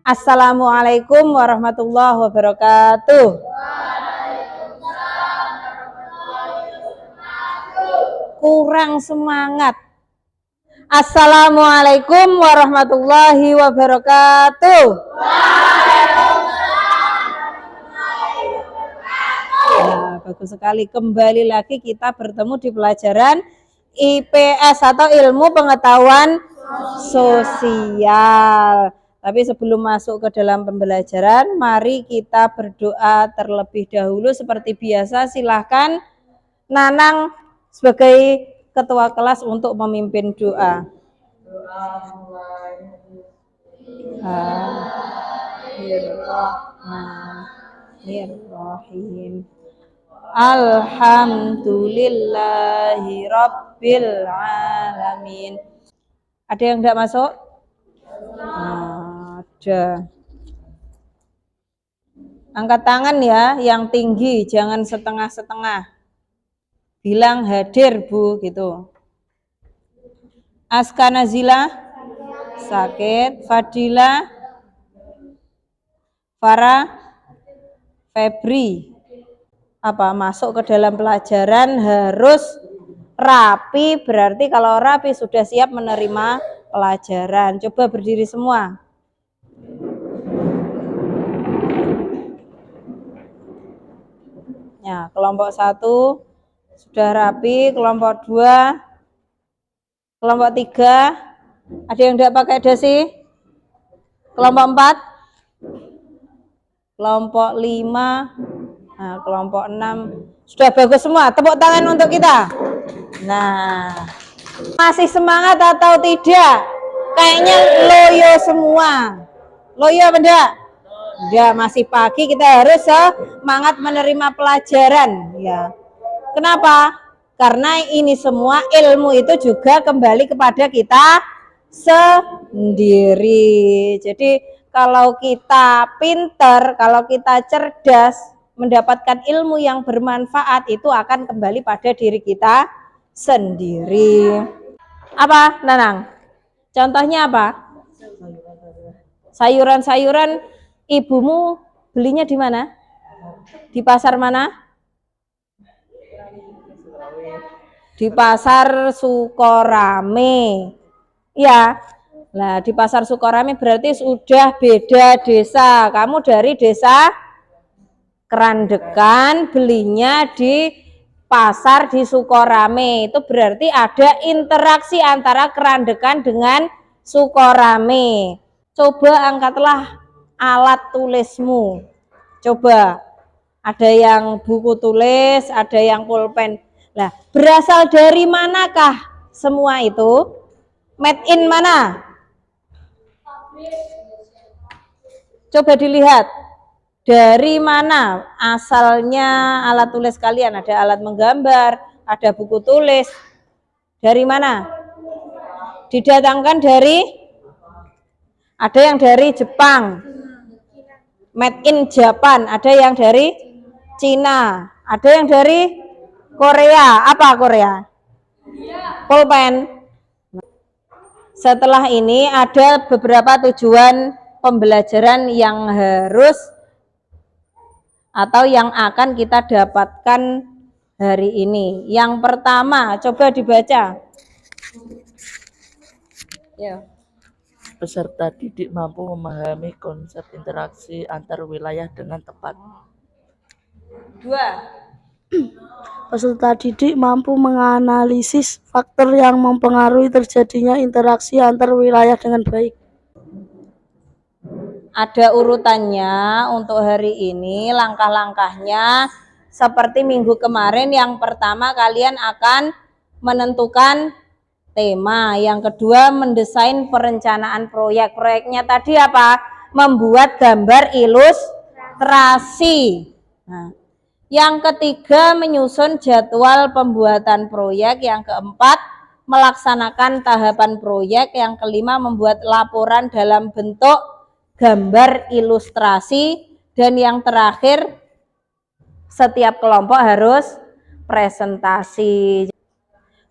Assalamualaikum warahmatullahi wabarakatuh. Kurang semangat. Assalamualaikum warahmatullahi wabarakatuh. Nah, bagus sekali. Kembali lagi kita bertemu di pelajaran IPS atau ilmu pengetahuan sosial. Tapi sebelum masuk ke dalam pembelajaran, mari kita berdoa terlebih dahulu. Seperti biasa, silahkan Nanang sebagai ketua kelas untuk memimpin doa. Bismillahirrahmanirrahim. Alhamdulillahi rabbil alamin. Ada yang tidak masuk? Ada. Angkat tangan ya, yang tinggi, jangan setengah-setengah. Bilang hadir Bu, gitu. Aska Nazila, sakit. Fadila, Farah, Febri. Apa? Masuk ke dalam pelajaran harus rapi, berarti kalau rapi sudah siap menerima pelajaran. Coba berdiri semua. Ya, kelompok 1 sudah rapi, kelompok 2, kelompok 3, ada yang tidak pakai dasi? Kelompok 4, kelompok 5, nah, kelompok 6, sudah bagus semua. Tepuk tangan untuk kita. Nah, masih semangat atau tidak? Kayaknya loyo semua. Loyo apa enggak? Ya, masih pagi, kita harus semangat menerima pelajaran ya. Kenapa? Karena ini semua ilmu itu juga kembali kepada kita sendiri. Jadi kalau kita pinter, kalau kita cerdas, mendapatkan ilmu yang bermanfaat, itu akan kembali pada diri kita sendiri. Apa, Nanang? Contohnya apa? Sayuran-sayuran ibumu belinya di mana? Di pasar mana? Di pasar Sukorame. Ya. Nah, di pasar Sukorame berarti sudah beda desa. Kamu dari desa Kerandekan, belinya di pasar di Sukorame. Itu berarti ada interaksi antara Kerandekan dengan Sukorame. Coba angkatlah alat tulismu. Coba, ada yang buku tulis, ada yang pulpen. Nah, berasal dari manakah semua itu? Made in mana? Coba dilihat. Dari mana asalnya alat tulis kalian? Ada alat menggambar, ada buku tulis. Dari mana? Didatangkan dari? Ada yang dari Jepang, made in Japan. Ada yang dari Cina, ada yang dari Korea. Apa Korea? Pulpen. Setelah ini ada beberapa tujuan pembelajaran yang harus atau yang akan kita dapatkan hari ini. Yang pertama, coba dibaca. Ya. Peserta didik mampu memahami konsep interaksi antar wilayah dengan tepat. 2. Peserta didik mampu menganalisis faktor yang mempengaruhi terjadinya interaksi antar wilayah dengan baik. Ada urutannya untuk hari ini, langkah-langkahnya seperti minggu kemarin. Yang pertama, kalian akan menentukan tema. Yang kedua, mendesain perencanaan proyek. Proyeknya tadi apa? Membuat gambar ilustrasi. Nah, yang ketiga, menyusun jadwal pembuatan proyek. Yang keempat, melaksanakan tahapan proyek. Yang kelima, membuat laporan dalam bentuk gambar ilustrasi. Dan yang terakhir, setiap kelompok harus presentasi.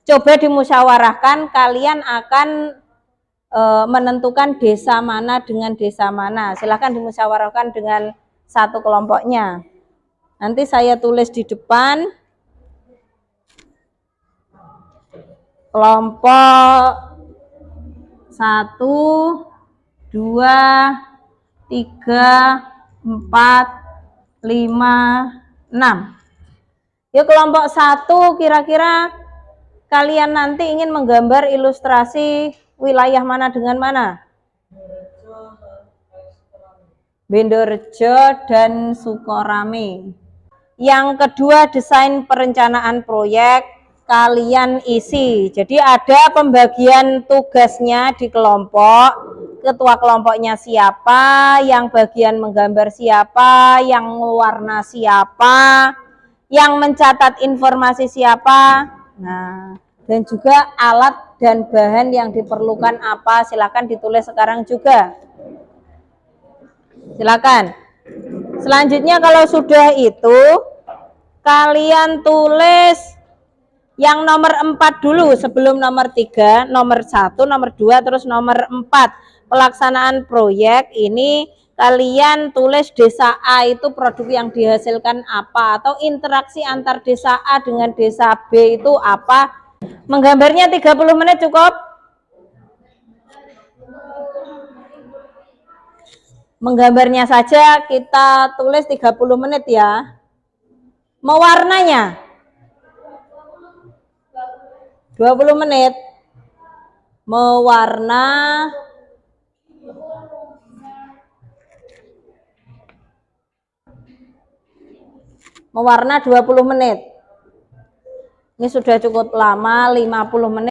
Coba dimusyawarahkan, kalian akan menentukan desa mana dengan desa mana. Silahkan dimusyawarahkan dengan satu kelompoknya. Nanti saya tulis di depan kelompok 1, 2, 3, 4, 5, 6. Ya, kelompok 1 kira-kira kalian nanti ingin menggambar ilustrasi wilayah mana dengan mana? Bendorejo dan Sukorame. Yang kedua, desain perencanaan proyek kalian isi. Jadi ada pembagian tugasnya di kelompok. Ketua kelompoknya siapa, yang bagian menggambar siapa, yang mewarna siapa, yang mencatat informasi siapa. Nah, dan juga alat dan bahan yang diperlukan apa, silakan ditulis sekarang juga. Silakan. Selanjutnya kalau sudah itu, kalian tulis yang nomor 4 dulu sebelum nomor 3, nomor 1, nomor 2, terus nomor 4. Pelaksanaan proyek ini kalian tulis desa A itu produk yang dihasilkan apa, atau interaksi antar desa A dengan desa B itu apa. Menggambarnya 30 menit cukup? Menggambarnya saja kita tulis 30 menit ya. Mewarnanya 20 menit. Mewarna 20 menit. Ini sudah cukup lama, 50 menit.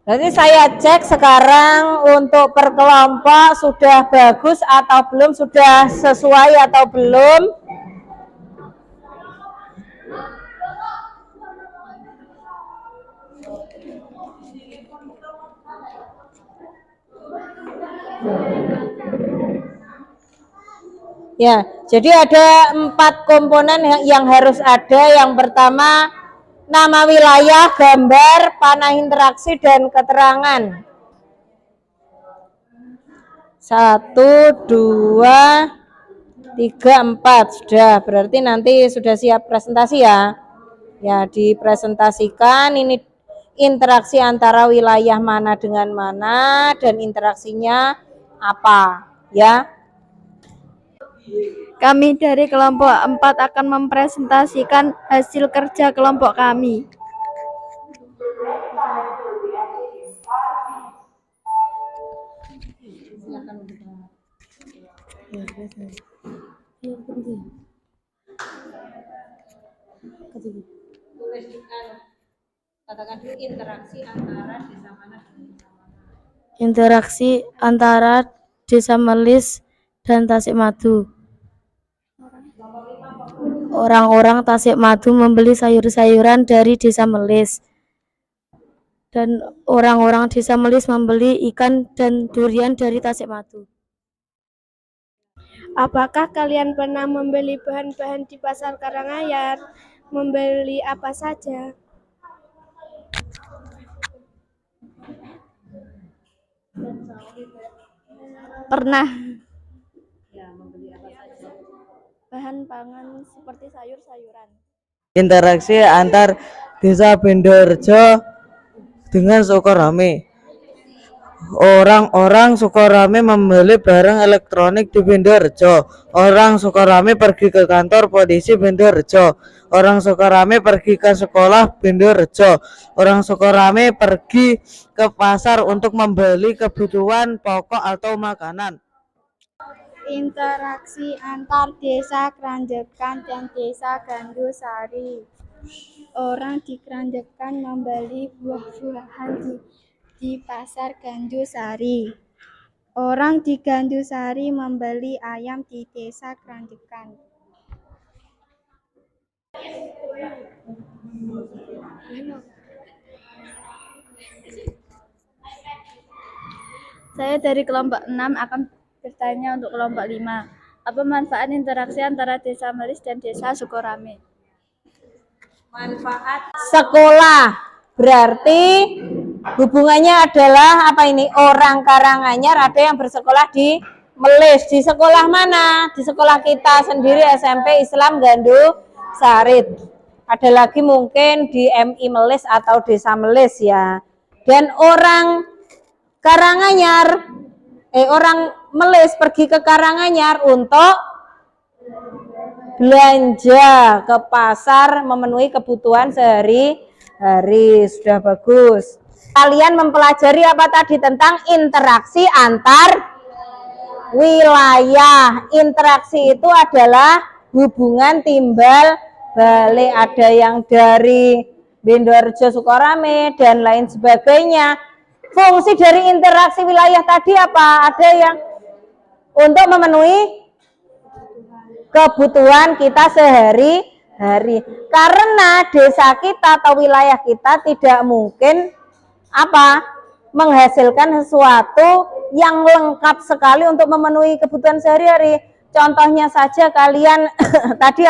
Jadi saya cek sekarang untuk per kelompok sudah bagus atau belum, sudah sesuai atau belum. Ya, jadi ada 4 komponen yang harus ada. Yang pertama, nama wilayah, gambar, panah interaksi, dan keterangan. 1, 2, 3, 4. Sudah, berarti nanti sudah siap presentasi ya. Ya, dipresentasikan ini interaksi antara wilayah mana dengan mana dan interaksinya apa, ya. Kami dari kelompok 4 akan mempresentasikan hasil kerja kelompok kami. Katakan dulu interaksi antara desa mana dengan desa mana. Interaksi antara Desa Melis dan Tasikmadu. Orang-orang Tasikmadu membeli sayur-sayuran dari Desa Melis. Dan orang-orang Desa Melis membeli ikan dan durian dari Tasikmadu. Apakah kalian pernah membeli bahan-bahan di pasar Karanganyar? Membeli apa saja? Pernah. Bahan pangan seperti sayur-sayuran. Interaksi antar desa Bendorejo dengan Sukorame. Orang-orang Sukorame membeli barang elektronik di Bendorejo. Orang Sukorame pergi ke kantor polisi Bendorejo. Orang Sukorame pergi ke sekolah Bendorejo. Orang Sukorame pergi ke pasar untuk membeli kebutuhan pokok atau makanan. Interaksi antar desa Kranjekan dan desa Gandusari. Orang di Kranjekan membeli buah-buahan di pasar Gandusari. Orang di Gandusari membeli ayam di desa Kranjekan. Saya dari kelompok 6 akan bertanya untuk kelompok 5. Apa manfaat interaksi antara desa Melis dan desa Sukorame? Manfaat sekolah berarti hubungannya adalah apa ini? Orang Karanganyar ada yang bersekolah di Melis. Di sekolah mana? Di sekolah kita sendiri SMP Islam Gandusari. Ada lagi mungkin di MI Melis atau Desa Melis ya. Dan orang Karanganyar orang Melis pergi ke Karanganyar untuk belanja ke pasar memenuhi kebutuhan sehari-hari. Sudah bagus. Kalian mempelajari apa tadi tentang interaksi antar wilayah. Interaksi itu adalah hubungan timbal balik, ada yang dari Bendorejo Sukorame dan lain sebagainya. Fungsi dari interaksi wilayah tadi apa? Ada yang untuk memenuhi kebutuhan kita sehari-hari. Karena desa kita atau wilayah kita tidak mungkin menghasilkan sesuatu yang lengkap sekali untuk memenuhi kebutuhan sehari-hari. Contohnya saja kalian tadi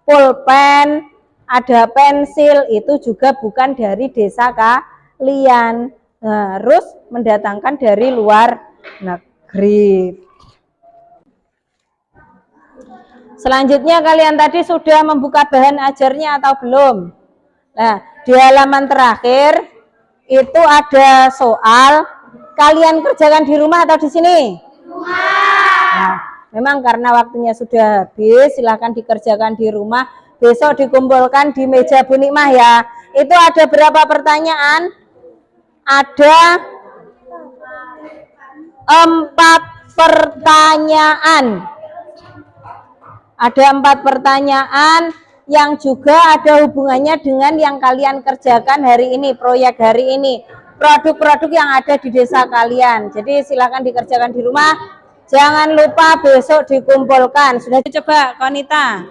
pulpen, ada pensil, itu juga bukan dari desa kalian. Harus mendatangkan dari luar negeri. Selanjutnya kalian tadi sudah membuka bahan ajarnya atau belum? Nah, di halaman terakhir itu ada soal. Kalian kerjakan di rumah atau di sini? Nah, memang karena waktunya sudah habis, silahkan dikerjakan di rumah. Besok dikumpulkan di meja Bu Nikmah ya. Itu ada berapa pertanyaan? Ada 4 pertanyaan. Ada 4 pertanyaan yang juga ada hubungannya dengan yang kalian kerjakan hari ini, proyek hari ini, produk-produk yang ada di desa kalian. Jadi silakan dikerjakan di rumah. Jangan lupa besok dikumpulkan. Sudah coba Konita,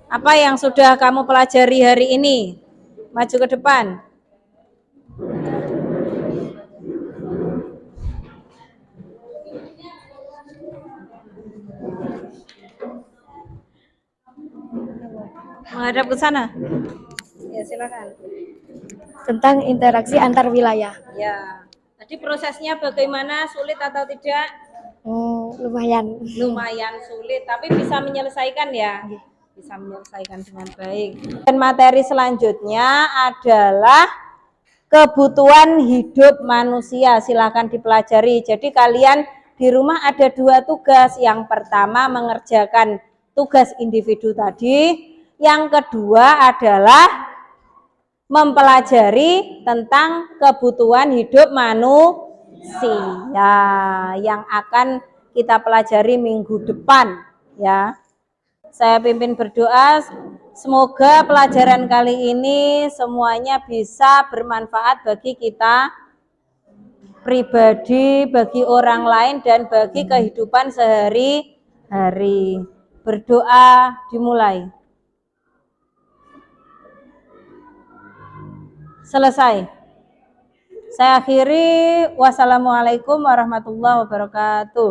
apa yang sudah kamu pelajari hari ini? Maju ke depan. Menghadap ke sana. Ya, silakan. Tentang interaksi antar wilayah. Ya. Tadi prosesnya bagaimana? Sulit atau tidak? Lumayan. Lumayan sulit, tapi bisa menyelesaikan ya. bisa menyelesaikan dengan baik. Dan materi selanjutnya adalah kebutuhan hidup manusia. Silakan dipelajari. Jadi kalian di rumah ada 2 tugas. Yang pertama mengerjakan tugas individu tadi. Yang kedua adalah mempelajari tentang kebutuhan hidup manusia yang akan kita pelajari minggu depan ya. Saya pimpin berdoa, semoga pelajaran kali ini semuanya bisa bermanfaat bagi kita pribadi, bagi orang lain, dan bagi kehidupan sehari-hari. Berdoa dimulai. Selesai. Saya akhiri. Wassalamualaikum warahmatullahi wabarakatuh.